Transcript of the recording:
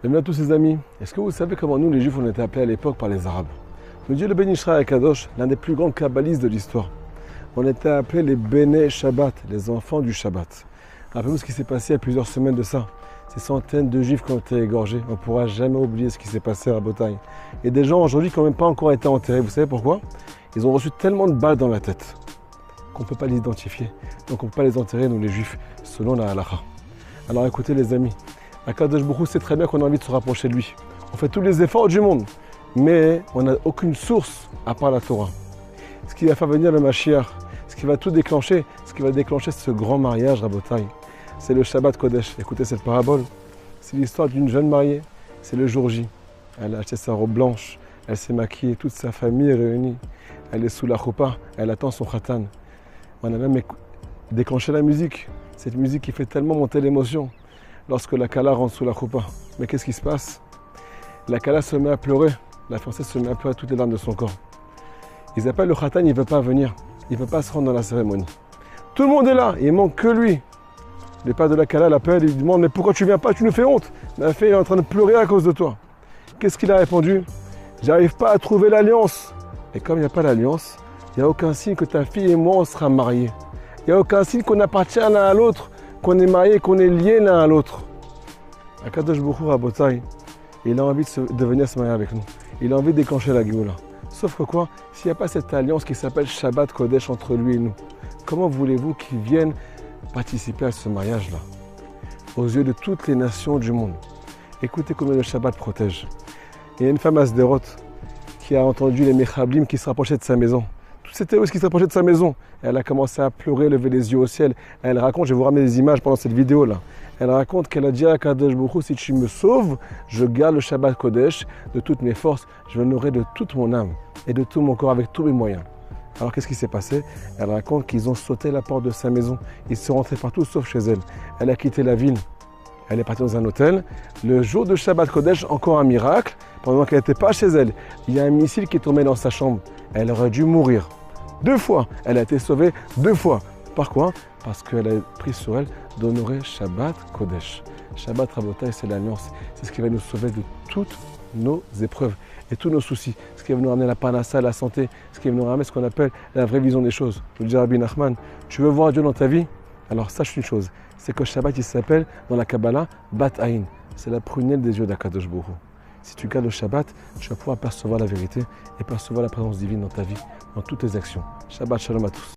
Bienvenue à tous les amis. Est-ce que vous savez comment nous les Juifs on était appelés à l'époque par les Arabes? Nous dit le Ben Israël Kadosh, l'un des plus grands kabbalistes de l'histoire. On était appelés les Béné Shabbat, les enfants du Shabbat. Rappelez-vous ce qui s'est passé il y a plusieurs semaines de ça. Ces centaines de Juifs qui ont été égorgés. On ne pourra jamais oublier ce qui s'est passé à Botaï. Et des gens aujourd'hui qui n'ont même pas encore été enterrés. Vous savez pourquoi? Ils ont reçu tellement de balles dans la tête qu'on ne peut pas les identifier. Donc on ne peut pas les enterrer, nous les Juifs, selon la halakha. Alors écoutez les amis, Akadosh Baruch Hu sait très bien qu'on a envie de se rapprocher de lui. On fait tous les efforts du monde, mais on n'a aucune source à part la Torah. Ce qui va faire venir le Mashiach, ce qui va tout déclencher, ce qui va déclencher ce grand mariage, Rabotai, c'est le Shabbat Kodesh. Écoutez cette parabole, c'est l'histoire d'une jeune mariée, c'est le jour J. Elle a acheté sa robe blanche, elle s'est maquillée, toute sa famille est réunie. Elle est sous la choupa, elle attend son khatan. On a même déclenché la musique, cette musique qui fait tellement monter l'émotion. Lorsque la Kala rentre sous la choupa. Mais qu'est-ce qui se passe? La Kala se met à pleurer, la fiancée se met à pleurer toutes les larmes de son corps. Ils appellent le khatan, il ne veut pas venir, il ne veut pas se rendre dans la cérémonie. Tout le monde est là, il manque que lui. Le père de la Kala l'appelle, il lui demande, mais pourquoi tu ne viens pas, tu nous fais honte. Ma fille est en train de pleurer à cause de toi. Qu'est-ce qu'il a répondu? J'arrive pas à trouver l'alliance. Et comme il n'y a pas d'alliance, il n'y a aucun signe que ta fille et moi on sera mariés. Il n'y a aucun signe qu'on appartient l'un à l'autre, qu'on est mariés, qu'on est liés l'un à l'autre. Akadosh Baruch Hu Rabotai, il a envie de venir se marier avec nous. Il a envie de déclencher la Géoula. Sauf que quoi? S'il n'y a pas cette alliance qui s'appelle Shabbat Kodesh entre lui et nous, comment voulez-vous qu'il vienne participer à ce mariage-là? Aux yeux de toutes les nations du monde. Écoutez comment le Shabbat protège. Il y a une femme à Sderot qui a entendu les Mechablim qui se rapprochaient de sa maison. Tous ces terroristes qui se rapprochaient de sa maison. Elle a commencé à pleurer, lever les yeux au ciel. Elle raconte, je vais vous ramener des images pendant cette vidéo-là. Elle raconte qu'elle a dit à Kadosh Baruch Hu, si tu me sauves, je garde le Shabbat Kodesh de toutes mes forces, je l'honorerai de toute mon âme et de tout mon corps avec tous mes moyens. Alors qu'est-ce qui s'est passé? Elle raconte qu'ils ont sauté la porte de sa maison. Ils sont rentrés partout sauf chez elle. Elle a quitté la ville. Elle est partie dans un hôtel. Le jour de Shabbat Kodesh, encore un miracle. Pendant qu'elle n'était pas chez elle, il y a un missile qui est tombé dans sa chambre. Elle aurait dû mourir. 2 fois. Elle a été sauvée 2 fois. Par quoi? Parce qu'elle a pris sur elle d'honorer Shabbat Kodesh. Shabbat Rabotai, c'est l'alliance. C'est ce qui va nous sauver de toutes nos épreuves et tous nos soucis. Ce qui va nous ramener la parnassa, la santé. Ce qui va nous ramener ce qu'on appelle la vraie vision des choses. Je dis à Rabbi Nachman, tu veux voir Dieu dans ta vie? Alors sache une chose, c'est que Shabbat il s'appelle dans la Kabbalah Bat Aïn. C'est la prunelle des yeux d'Akadosh Baruch Hu. Si tu gardes le Shabbat, tu vas pouvoir percevoir la vérité et percevoir la présence divine dans ta vie, dans toutes tes actions. Shabbat Shalom à tous.